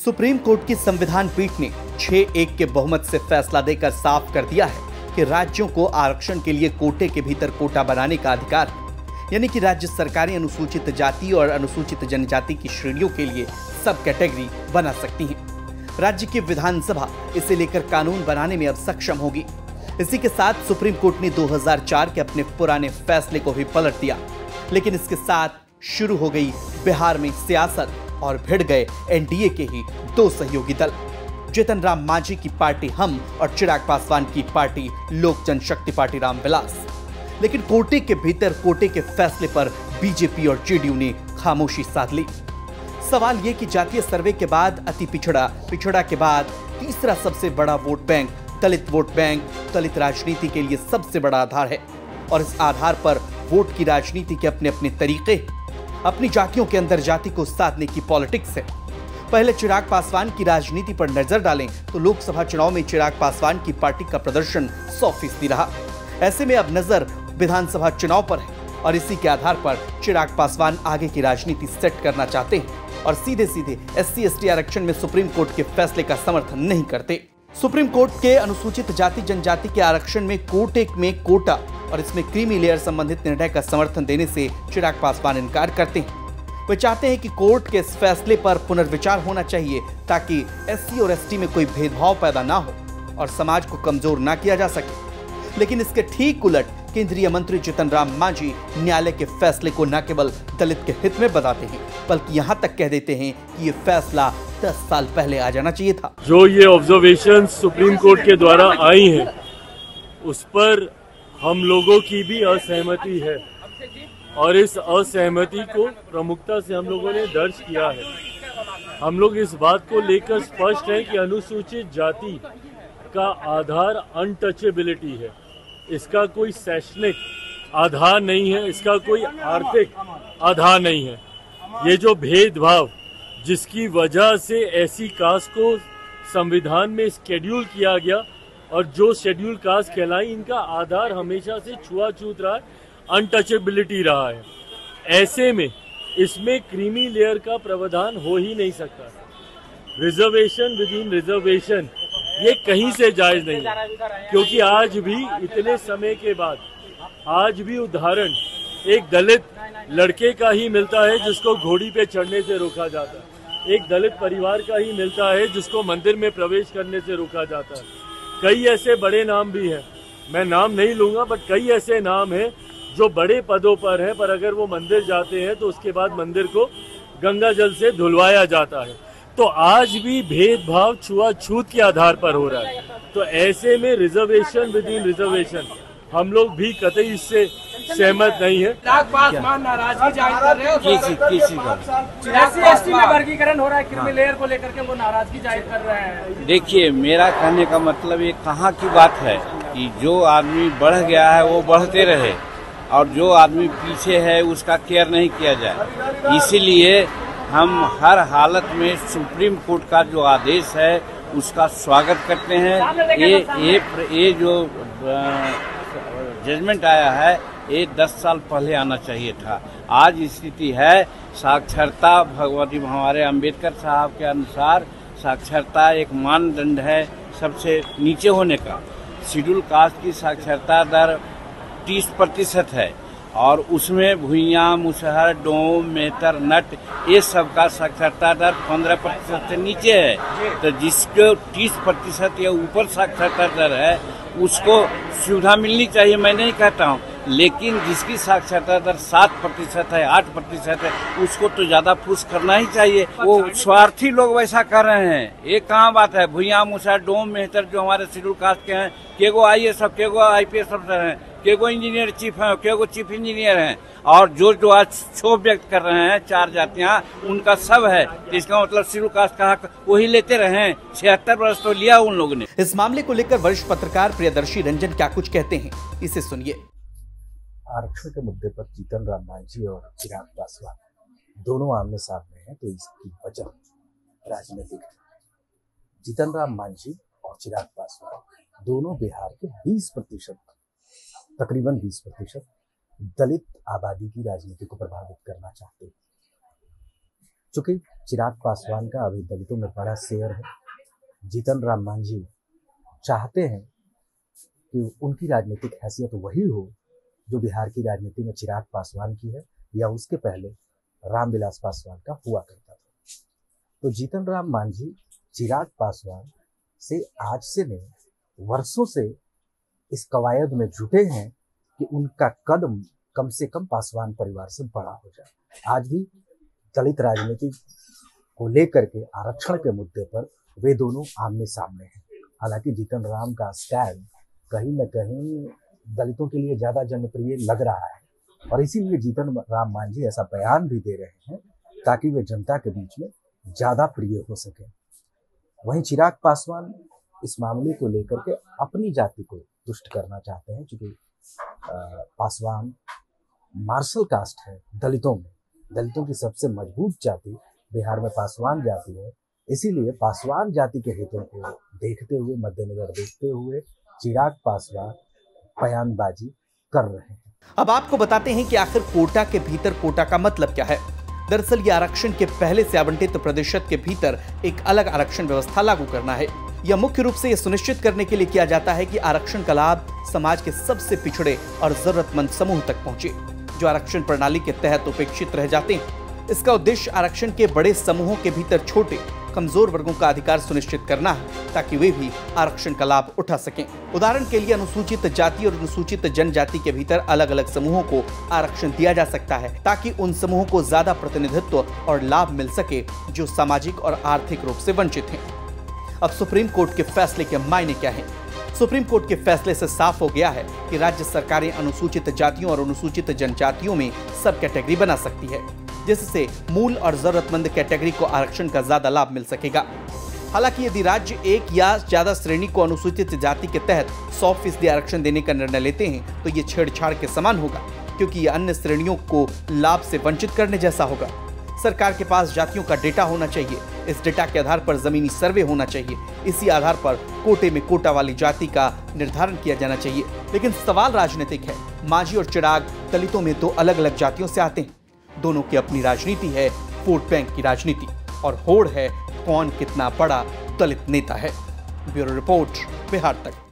Supreme court की संविधान पीठ ने 6-1 के बहुमत से फैसला देकर साफ कर दिया है कि राज्यों को आरक्षण के लिए कोटे के भीतर कोटा बनाने का अधिकार है। यानी कि राज्य सरकारें अनुसूचित जाति और अनुसूचित जनजाति की श्रेणियों के लिए सब कैटेगरी बना सकती हैं। राज्य की विधानसभा इसे लेकर कानून बनाने में अब सक्षम होगी। इसी के साथ सुप्रीम कोर्ट ने 2004 के अपने पुराने फैसले को भी पलट दिया। लेकिन इसके साथ शुरू हो गई बिहार में सियासत और भिड़ गए एनडीए के ही दो सहयोगी दल, जीतन राम मांझी की पार्टी हम और चिराग पासवान की पार्टी लोक जनशक्ति पार्टी रामविलास। लेकिन कोटे के भीतर कोटे के फैसले पर बीजेपी और जेडीयू ने खामोशी साध ली। सवाल यह कि जातीय सर्वे के बाद अति पिछड़ा, पिछड़ा के बाद तीसरा सबसे बड़ा वोट बैंक दलित वोट बैंक दलित राजनीति के लिए सबसे बड़ा आधार है और इस आधार पर वोट की राजनीति के अपने अपने तरीके, अपनी जातियों के अंदर जाति को साधने की पॉलिटिक्स है। पहले चिराग पासवान की राजनीति पर नजर डालें तो लोकसभा चुनाव में चिराग पासवान की पार्टी का प्रदर्शन 100% रहा। ऐसे में अब नजर विधानसभा चुनाव पर है और इसी के आधार पर चिराग पासवान आगे की राजनीति सेट करना चाहते हैं और सीधे सीधे SC/ST आरक्षण में सुप्रीम कोर्ट के फैसले का समर्थन नहीं करते। सुप्रीम कोर्ट के अनुसूचित जाति जनजाति के आरक्षण में कोटे में कोटा और इसमें क्रीमी लेयर संबंधित निर्णय का समर्थन देने से चिराग पासवान इनकार करते हैं। वे चाहते हैं कि कोर्ट के इस फैसले पर पुनर्विचार होना चाहिए ताकि SC और ST में कोई भेदभाव पैदा ना हो और समाज को कमजोर ना किया जा सके। लेकिन इसके ठीक उलट केंद्रीय मंत्री जीतन राम मांझी न्यायालय के फैसले को न केवल दलित के हित में बताते हैं बल्कि यहां तक कह देते हैं कि ये फैसला 10 साल पहले आ जाना चाहिए था। जो ये ऑब्जर्वेशन सुप्रीम कोर्ट के द्वारा आई हैं उस पर हम लोगों की भी असहमति है और इस असहमति को प्रमुखता से हम लोगों ने दर्ज किया है। हम लोग इस बात को लेकर स्पष्ट हैं कि अनुसूचित जाति का आधार अनटचेबिलिटी है। इसका कोई शैक्षणिक आधार नहीं है, इसका कोई आर्थिक आधार नहीं है। ये जो भेदभाव जिसकी वजह से ऐसी कास्ट को संविधान में शेड्यूल किया गया और जो शेड्यूल कास्ट कहलाई, इनका आधार हमेशा से छुआछूत रहा है, अनटचेबिलिटी रहा है। ऐसे में इसमें क्रीमी लेयर का प्रावधान हो ही नहीं सकता। रिजर्वेशन विद इन रिजर्वेशन ये कहीं से जायज नहीं है, क्योंकि आज भी इतने समय के बाद आज भी उदाहरण एक दलित लड़के का ही मिलता है जिसको घोड़ी पे चढ़ने से रोका जाता है, एक दलित परिवार का ही मिलता है जिसको मंदिर में प्रवेश करने से रोका जाता है। कई ऐसे बड़े नाम भी हैं, मैं नाम नहीं लूंगा, बट कई ऐसे नाम हैं जो बड़े पदों पर हैं, पर अगर वो मंदिर जाते हैं तो उसके बाद मंदिर को गंगा जल से धुलवाया जाता है। तो आज भी भेदभाव छुआछूत के आधार पर हो रहा है। तो ऐसे में रिजर्वेशन विद इन रिजर्वेशन हम लोग भी कतई इससे सहमत नहीं है। नाराजगी जाहिर कर रहे हैं किसी का SC/ST में वर्गीकरण हो रहा है, क्रीमी लेयर को लेकर के वो नाराजगी जाहिर कर रहे हैं। देखिए, मेरा कहने का मतलब ये कहाँ की बात है कि जो आदमी बढ़ गया है वो बढ़ते रहे और जो आदमी पीछे है उसका केयर नहीं किया जाए। इसीलिए हम हर हालत में सुप्रीम कोर्ट का जो आदेश है उसका स्वागत करते हैं। ये जो जजमेंट आया है ये 10 साल पहले आना चाहिए था। आज स्थिति है साक्षरता, भगवती हमारे अंबेडकर साहब के अनुसार साक्षरता एक मानदंड है सबसे नीचे होने का। शेड्यूल कास्ट की साक्षरता दर 30% है और उसमें भुइयां, मुसहर, डोम, मेहतर, नट ये सब का साक्षरता दर 15% से नीचे है। तो जिसको 30% या ऊपर साक्षरता दर है उसको सुविधा मिलनी चाहिए, मैं नहीं कहता हूँ, लेकिन जिसकी साक्षरता दर 7% है, 8% है, उसको तो ज्यादा पुश करना ही चाहिए। वो स्वार्थी लोग वैसा कर रहे हैं। ये कहाँ बात है? भुइयां, मुसहर, डोम, मेहतर जो हमारे शेड्यूल कास्ट के हैं, केगो IAS, केगो IPS अफसर हैं, केगो इंजीनियर चीफ हैं, केगो चीफ इंजीनियर हैं और जो आज क्षोभ व्यक्त कर रहे हैं 4 जातियां, उनका सब है। इसका मतलब शेड्यूल कास्ट का हक वही लेते रहे। 76 वर्ष तो लिया उन लोगों ने। इस मामले को लेकर वरिष्ठ पत्रकार प्रियदर्शी रंजन क्या कुछ कहते हैं, इसे सुनिए। आरक्षण के मुद्दे पर जीतन राम मांझी और चिराग पासवान दोनों आमने सामने हैं, तो इसकी वजह राजनीतिक है। जीतन राम मांझी और चिराग पासवान दोनों बिहार के 20%, तकरीबन 20% दलित आबादी की राजनीति को प्रभावित करना चाहते हैं। चूंकि चिराग पासवान का अभी दलितों में बड़ा शेयर है, जीतन राम मांझी चाहते हैं कि उनकी राजनीतिक हैसियत वही हो जो बिहार की राजनीति में चिराग पासवान की है या उसके पहले रामविलास पासवान का हुआ करता था। तो जीतन राम मांझी चिराग पासवान से आज से नहीं वर्षों से इस कवायद में जुटे हैं कि उनका कदम कम से कम पासवान परिवार से बड़ा हो जाए। आज भी दलित राजनीति को लेकर के आरक्षण के मुद्दे पर वे दोनों आमने सामने हैं। हालांकि जीतन राम का स्टैंड कहीं न कहीं दलितों के लिए ज्यादा जनप्रिय लग रहा है और इसीलिए जीतन राम मांझी ऐसा बयान भी दे रहे हैं ताकि वे जनता के बीच में ज्यादा प्रिय हो सके। वहीं चिराग पासवान इस मामले को लेकर के अपनी जाति को तुष्ट करना चाहते हैं, क्योंकि पासवान मार्शल कास्ट है दलितों की सबसे मजबूत जाति बिहार में पासवान जाति है। इसीलिए पासवान जाति के हितों को देखते हुए, मद्देनजर देखते हुए चिराग पासवान बयानबाजी कर रहे हैं। अब आपको बताते हैं कि आखिर कोटा के भीतर कोटा का मतलब क्या है। दरअसल ये आरक्षण के पहले से आवंटित प्रतिशत के भीतर एक अलग आरक्षण व्यवस्था लागू करना है। यह मुख्य रूप से यह सुनिश्चित करने के लिए किया जाता है कि आरक्षण का लाभ समाज के सबसे पिछड़े और जरूरतमंद समूह तक पहुंचे, जो आरक्षण प्रणाली के तहत उपेक्षित रह जाते हैं। इसका उद्देश्य आरक्षण के बड़े समूहों के भीतर छोटे कमजोर वर्गों का अधिकार सुनिश्चित करना है, ताकि वे भी आरक्षण का लाभ उठा सकें। उदाहरण के लिए अनुसूचित जाति और अनुसूचित जनजाति के भीतर अलग अलग समूहों को आरक्षण दिया जा सकता है, ताकि उन समूहों को ज्यादा प्रतिनिधित्व और लाभ मिल सके जो सामाजिक और आर्थिक रूप से वंचित हैं। अब सुप्रीम कोर्ट के फैसले के मायने क्या हैं? सुप्रीम कोर्ट के फैसले से साफ हो गया है कि राज्य सरकारें अनुसूचित जातियों और अनुसूचित जनजातियों में सब कैटेगरी बना सकती है, जिससे मूल और जरूरतमंद कैटेगरी को आरक्षण का ज्यादा लाभ मिल सकेगा। हालांकि यदि राज्य एक या ज्यादा श्रेणी को अनुसूचित जाति के तहत 100% आरक्षण देने का निर्णय लेते हैं तो ये छेड़छाड़ के समान होगा, क्योंकि ये अन्य श्रेणियों को लाभ से वंचित करने जैसा होगा। सरकार के पास जातियों का डेटा होना चाहिए। इस डेटा के आधार पर जमीनी सर्वे होना चाहिए। इसी आधार पर कोटे में कोटा वाली जाति का निर्धारण किया जाना चाहिए। लेकिन सवाल राजनीतिक है। मांझी और चिराग दलितों में दो अलग अलग जातियों से आते हैं। दोनों की अपनी राजनीति है, वोट बैंक की राजनीति, और होड़ है कौन कितना बड़ा दलित नेता है। ब्यूरो रिपोर्ट, बिहार तक।